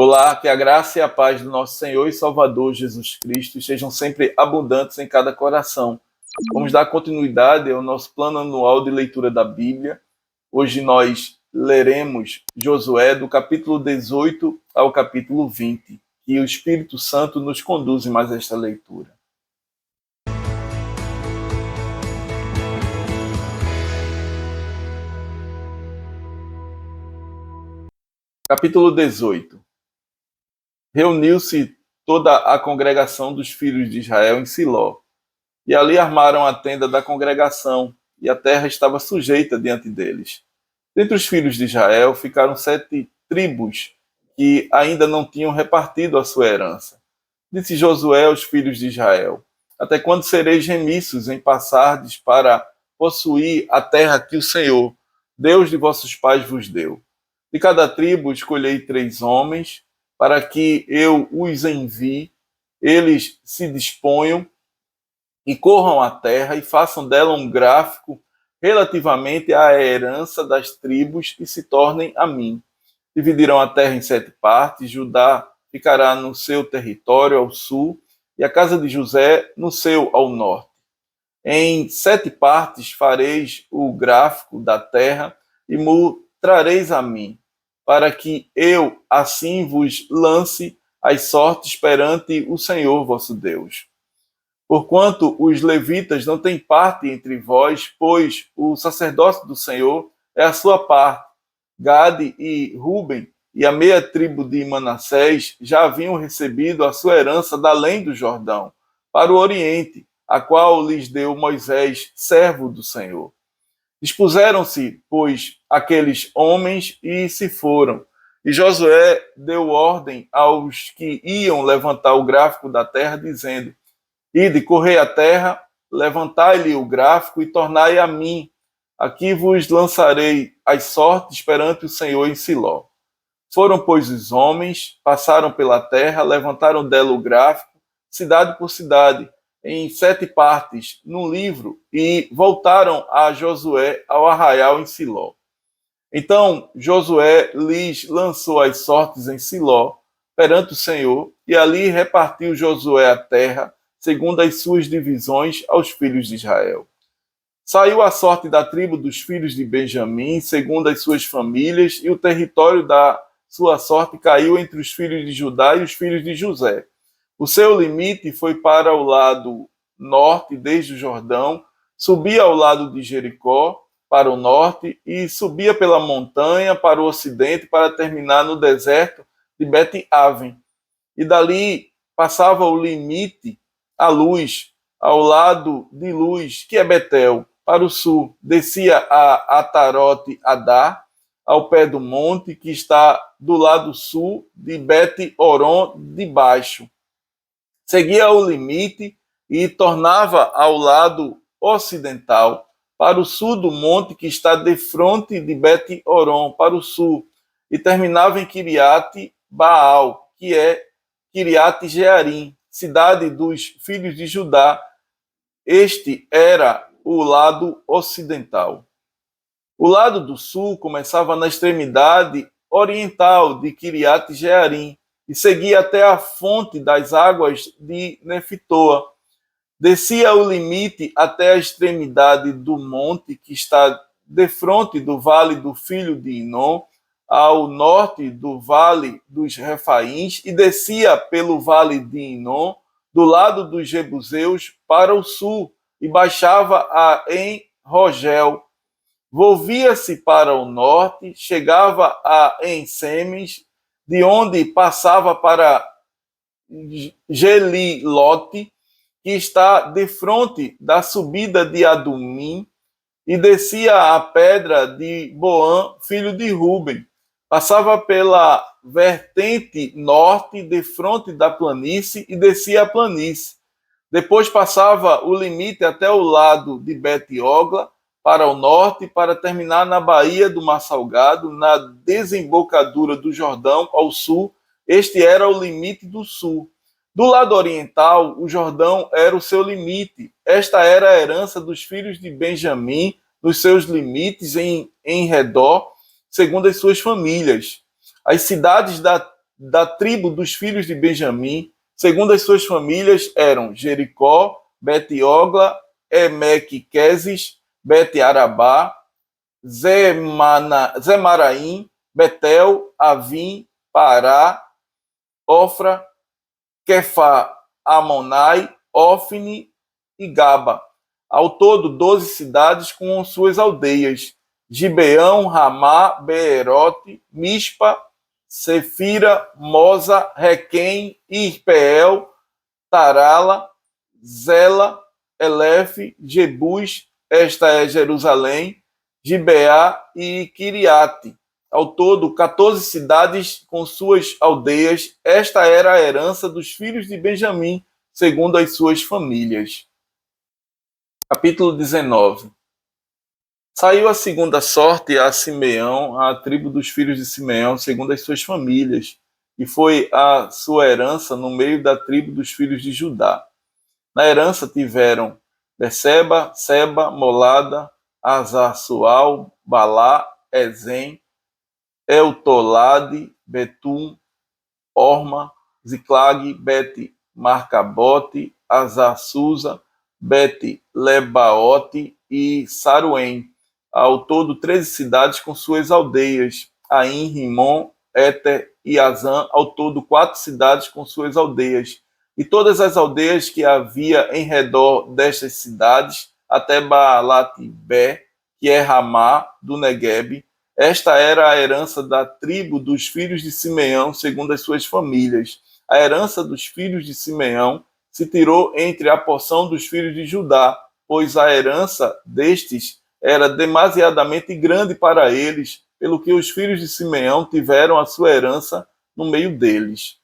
Olá, que a graça e a paz do nosso Senhor e Salvador Jesus Cristo estejam sempre abundantes em cada coração. Vamos dar continuidade ao nosso plano anual de leitura da Bíblia. Hoje nós leremos Josué do capítulo 18 ao capítulo 20, e o Espírito Santo nos conduz em mais esta leitura. Capítulo 18. Reuniu-se toda a congregação dos filhos de Israel em Siló, e ali armaram a tenda da congregação, e a terra estava sujeita diante deles. Dentre os filhos de Israel ficaram 7 tribos que ainda não tinham repartido a sua herança. Disse Josué aos filhos de Israel: Até quando sereis remissos em passardes para possuir a terra que o Senhor, Deus de vossos pais, vos deu? De cada tribo escolhei 3 homens, para que eu os envie, eles se disponham e corram a terra e façam dela um gráfico relativamente à herança das tribos e se tornem a mim. Dividirão a terra em 7 partes, Judá ficará no seu território ao sul e a casa de José no seu ao norte. Em 7 partes fareis o gráfico da terra e mo trareis a mim, para que eu assim vos lance as sortes perante o Senhor vosso Deus. Porquanto os levitas não têm parte entre vós, pois o sacerdócio do Senhor é a sua parte. Gade e Ruben e a meia tribo de Manassés já haviam recebido a sua herança da além do Jordão, para o oriente, a qual lhes deu Moisés, servo do Senhor. Dispuseram-se, pois, aqueles homens e se foram. E Josué deu ordem aos que iam levantar o gráfico da terra, dizendo: Ide, correi a terra, levantai-lhe o gráfico e tornai a mim. Aqui vos lançarei as sortes perante o Senhor em Siló. Foram, pois, os homens, passaram pela terra, levantaram dela o gráfico, cidade por cidade, em 7 partes, num livro, e voltaram a Josué ao arraial em Siló. Então Josué lhes lançou as sortes em Siló, perante o Senhor, e ali repartiu Josué a terra, segundo as suas divisões, aos filhos de Israel. Saiu a sorte da tribo dos filhos de Benjamim, segundo as suas famílias, e o território da sua sorte caiu entre os filhos de Judá e os filhos de José. O seu limite foi para o lado norte, desde o Jordão, subia ao lado de Jericó, para o norte, e subia pela montanha para o ocidente, para terminar no deserto de Bet-Aven. E dali passava o limite a luz, ao lado de luz, que é Betel, para o sul. Descia a Atarote-Adar, ao pé do monte, que está do lado sul de Bet-Oron de baixo. Seguia o limite e tornava ao lado ocidental, para o sul do monte que está defronte de Bet-Oron, para o sul, e terminava em Kiriat-Baal, que é Kiriat-Jearim, cidade dos filhos de Judá. Este era o lado ocidental. O lado do sul começava na extremidade oriental de Kiriat-Jearim, e seguia até a fonte das águas de Nefitoa. Descia o limite até a extremidade do monte que está defronte do vale do filho de Inom, ao norte do vale dos Refaíns, e descia pelo vale de Inom, do lado dos Jebuseus, para o sul, e baixava a En-Rogel. Volvia-se para o norte, chegava a En-Semes, de onde passava para Gelilote, que está defronte da subida de Adumim, e descia a pedra de Boã, filho de Ruben. Passava pela vertente norte, defronte da planície, e descia a planície. Depois passava o limite até o lado de Bet-Ogla, para o norte, para terminar na baía do Mar Salgado, na desembocadura do Jordão, ao sul. Este era o limite do sul. Do lado oriental, o Jordão era o seu limite. Esta era a herança dos filhos de Benjamim, nos seus limites em redor, segundo as suas famílias. As cidades da tribo dos filhos de Benjamim, segundo as suas famílias, eram Jericó, Bet-Ogla, Emeque-Quezes, Bet-Arabá, Zemaraim, Betel, Avim, Pará, Ofra, Quefá, Amonai, Ofni e Gaba. Ao todo, 12 cidades com suas aldeias: Gibeão, Ramá, Beerote, Mispa, Sefira, Moza, Requém, Irpeel, Tarala, Zela, Elefe, Jebus, esta é Jerusalém, Gibeá e Quiriate. Ao todo, 14 cidades com suas aldeias. Esta era a herança dos filhos de Benjamim, segundo as suas famílias. Capítulo 19. Saiu a segunda sorte a Simeão, a tribo dos filhos de Simeão, segundo as suas famílias, e foi a sua herança no meio da tribo dos filhos de Judá. Na herança tiveram Beceba, Seba, Molada, Azar-Sual, Balá, Ezem, Eutolade, Betum, Orma, Ziclag, Bet-Marcabote, Azar-Susa, Bet-Lebaote e Saruém. Ao todo, 13 cidades com suas aldeias: Aim, Rimon, Éter e Azã. Ao todo, 4 cidades com suas aldeias. E todas as aldeias que havia em redor destas cidades, até Baalat-Bé, que é Ramá, do Neguebe. Esta era a herança da tribo dos filhos de Simeão, segundo as suas famílias. A herança dos filhos de Simeão se tirou entre a porção dos filhos de Judá, pois a herança destes era demasiadamente grande para eles, pelo que os filhos de Simeão tiveram a sua herança no meio deles.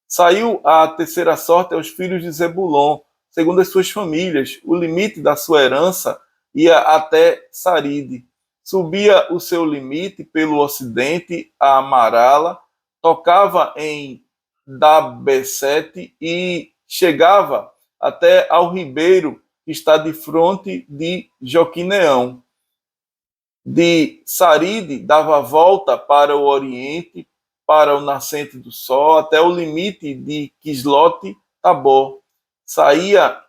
Saiu a terceira sorte aos filhos de Zebulon, segundo as suas famílias. O limite da sua herança ia até Saride. Subia o seu limite pelo ocidente a Marala, tocava em Dabesete e chegava até ao ribeiro que está de fronte de Joquineão. De Saride dava volta para o oriente, para o nascente do sol, até o limite de Quislote-Tabor. Saía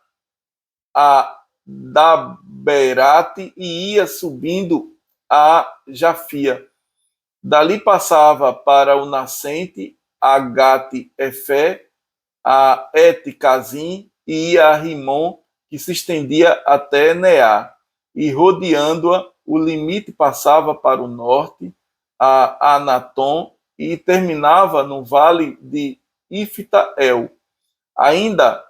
a Daberate e ia subindo a Jafia. Dali passava para o nascente a Gate-Efé, a Et-Cazim e ia a Rimon, que se estendia até Neá. E rodeando-a, o limite passava para o norte, a Anatom, e terminava no vale de Iftael. Ainda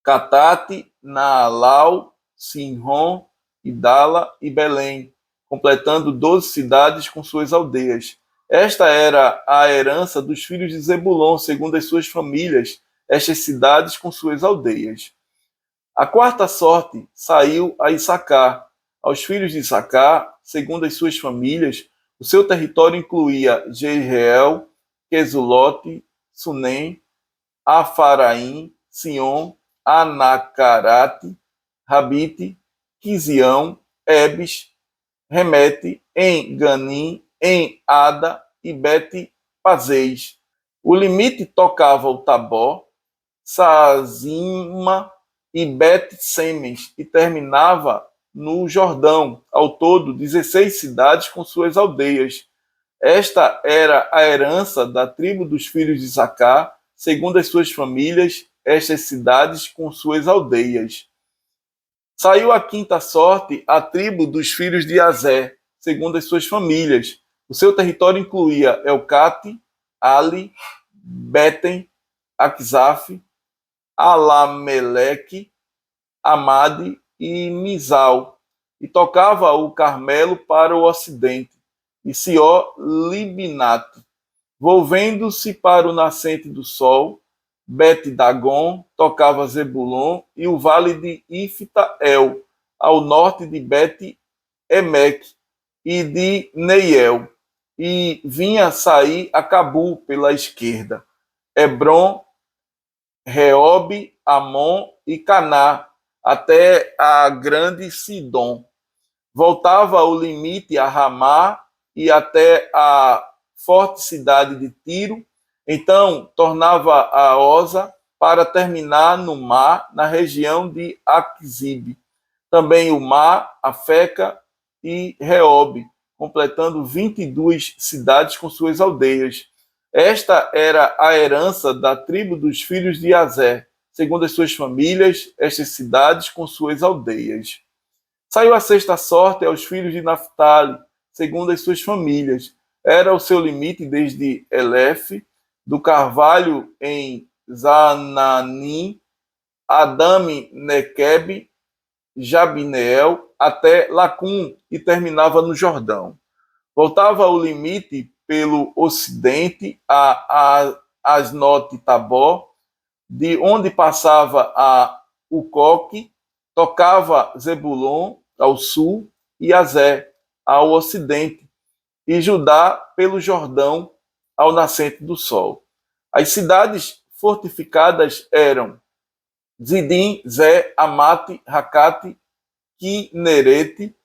Catate, Naalau, Sinron, Idala e Belém, completando 12 cidades com suas aldeias. Esta era a herança dos filhos de Zebulon, segundo as suas famílias, estas cidades com suas aldeias. A quarta sorte saiu a Issacar. Aos filhos de Issacar, segundo as suas famílias, o seu território incluía Jezreel, Quesulote, Sunem, Afaraim, Sion, Anacarate, Rabite, Quisião, Ebes, Remete, em Ganim, em Ada e Bet-Pazeis. O limite tocava o Tabor, Sazima e Bet-Semes e terminava no Jordão. Ao todo, 16 cidades com suas aldeias. Esta era a herança da tribo dos filhos de Issacar, segundo as suas famílias, estas cidades com suas aldeias. Saiu a quinta sorte a tribo dos filhos de Azé, segundo as suas famílias. O seu território incluía Elcate, Ali, Betem, Aquizaf, Alameleque, Amade e Mizal, e tocava o Carmelo para o ocidente, e Sió-Libinate, volvendo-se para o nascente do sol, Bet-Dagon, tocava Zebulon, e o vale de Iftael, ao norte de Bet-Emeque e de Neiel, e vinha sair a Cabu pela esquerda, Hebron, Reobe, Amon e Caná, até a grande Sidom. Voltava o limite a Ramá e até a forte cidade de Tiro, Então tornava a Osa para terminar no mar, na região de Aquizib. Também o mar, Afeca e Reobe, completando 22 cidades com suas aldeias. Esta era a herança da tribo dos filhos de Azer, segundo as suas famílias, estas cidades com suas aldeias. Saiu a sexta sorte aos filhos de Naphtali, segundo as suas famílias. Era o seu limite desde Elef, do carvalho em Zananim, Adame Nequeb, Jabineel, até Lacum, e terminava no Jordão. Voltava o limite pelo ocidente a Asnote Tabor, de onde passava a Ucoque, tocava Zebulon ao sul e Azé ao ocidente, e Judá pelo Jordão ao nascente do sol. As cidades fortificadas eram Zidim, Zé, Amate, Racate, Quinerete,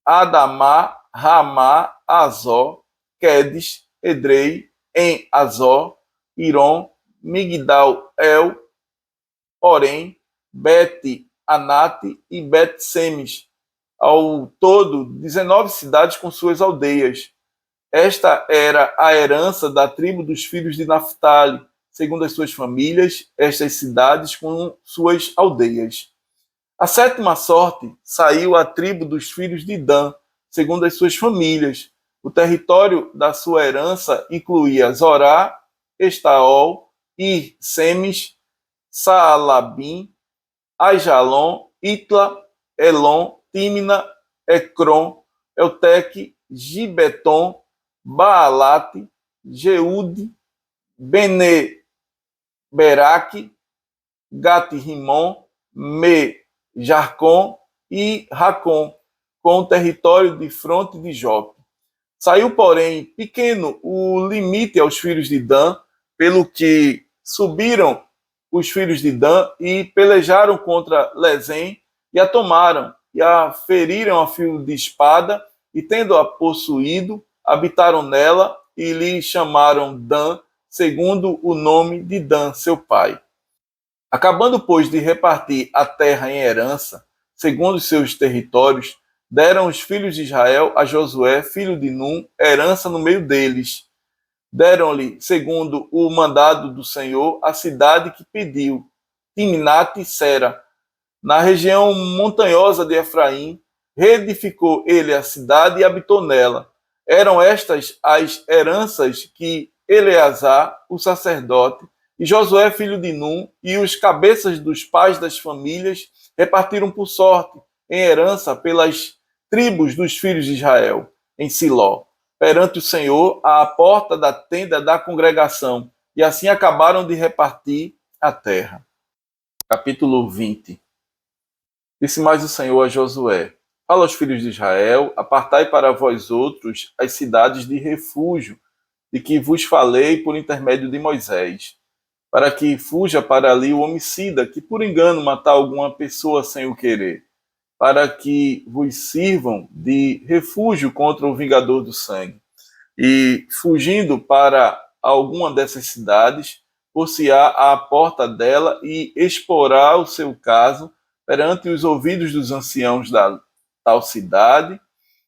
Adamá, Ramá, Azó, Quedes, Edrei, em Azó, Irom, Migdal, El, Orem, Bet, Anate e Bet-Semes. Ao todo, 19 cidades com suas aldeias. Esta era a herança da tribo dos filhos de Naphtali, segundo as suas famílias, estas cidades com suas aldeias. A sétima sorte saiu à tribo dos filhos de Dan, segundo as suas famílias. O território da sua herança incluía Zorá, Estaol, Ir, Semes, Saalabim, Aijalon, Itla, Elon, Tímina, Ecrom, Eutec, Gibeton, Baalate, Jeude, Bene-Beraque, Gat-Rimon, Jarcom e Racom, com o território de fronte de Jope. Saiu, porém, pequeno o limite aos filhos de Dan, pelo que subiram os filhos de Dan e pelejaram contra Lezem e a tomaram, e a feriram a fio de espada, e tendo-a possuído, habitaram nela e lhe chamaram Dan, segundo o nome de Dan, seu pai. Acabando, pois, de repartir a terra em herança, segundo os seus territórios, deram os filhos de Israel a Josué, filho de Num, herança no meio deles. Deram-lhe, segundo o mandado do Senhor, a cidade que pediu, Timnat-Sera, na região montanhosa de Efraim. Reedificou ele a cidade e habitou nela. Eram estas as heranças que Eleazar, o sacerdote, e Josué, filho de Num, e os cabeças dos pais das famílias repartiram por sorte, em herança, pelas tribos dos filhos de Israel, em Siló, perante o Senhor, à porta da tenda da congregação, e assim acabaram de repartir a terra. Capítulo 20. Disse mais o Senhor a Josué: Fala aos filhos de Israel, apartai para vós outros as cidades de refúgio, de que vos falei por intermédio de Moisés, para que fuja para ali o homicida, que por engano matar alguma pessoa sem o querer, para que vos sirvam de refúgio contra o vingador do sangue. E, fugindo para alguma dessas cidades, por-se-á à porta dela e exporá o seu caso perante os ouvidos dos anciãos da tal cidade.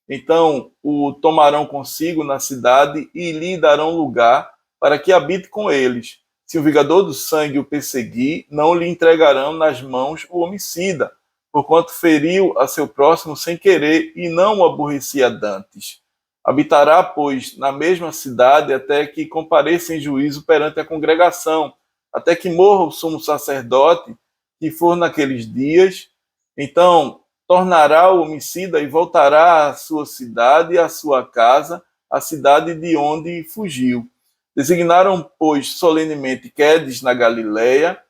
Então o tomarão consigo na cidade e lhe darão lugar para que habite com eles. Se o vingador do sangue o perseguir, não lhe entregarão nas mãos o homicida, porquanto feriu a seu próximo sem querer e não o aborrecia dantes. Habitará, pois, na mesma cidade até que compareça em juízo perante a congregação, até que morra o sumo sacerdote, que for naqueles dias. Então tornará o homicida e voltará à sua cidade e à sua casa, a cidade de onde fugiu. Designaram, pois, solenemente Quedes na Galileia,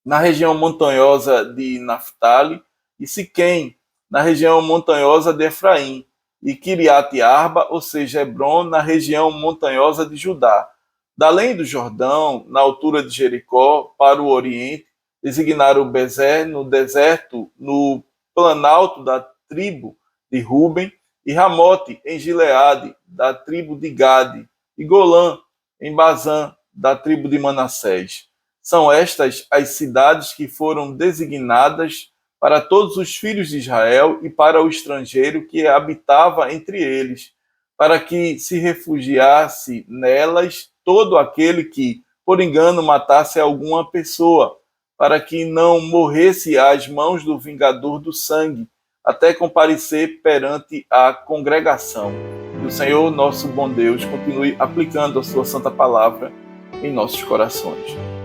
na região montanhosa de Naphtali, e Siquém, na região montanhosa de Efraim, e Kiriat-Arba, ou seja, Hebron, na região montanhosa de Judá. Da além do Jordão, na altura de Jericó, para o oriente, designaram Bezer no deserto, no planalto da tribo de Ruben, e Ramote em Gileade, da tribo de Gade, e Golã em Bazã, da tribo de Manassés. São estas as cidades que foram designadas para todos os filhos de Israel e para o estrangeiro que habitava entre eles, para que se refugiasse nelas todo aquele que, por engano, matasse alguma pessoa, para que não morresse às mãos do vingador do sangue, até comparecer perante a congregação. Que o Senhor, nosso bom Deus, continue aplicando a sua santa palavra em nossos corações.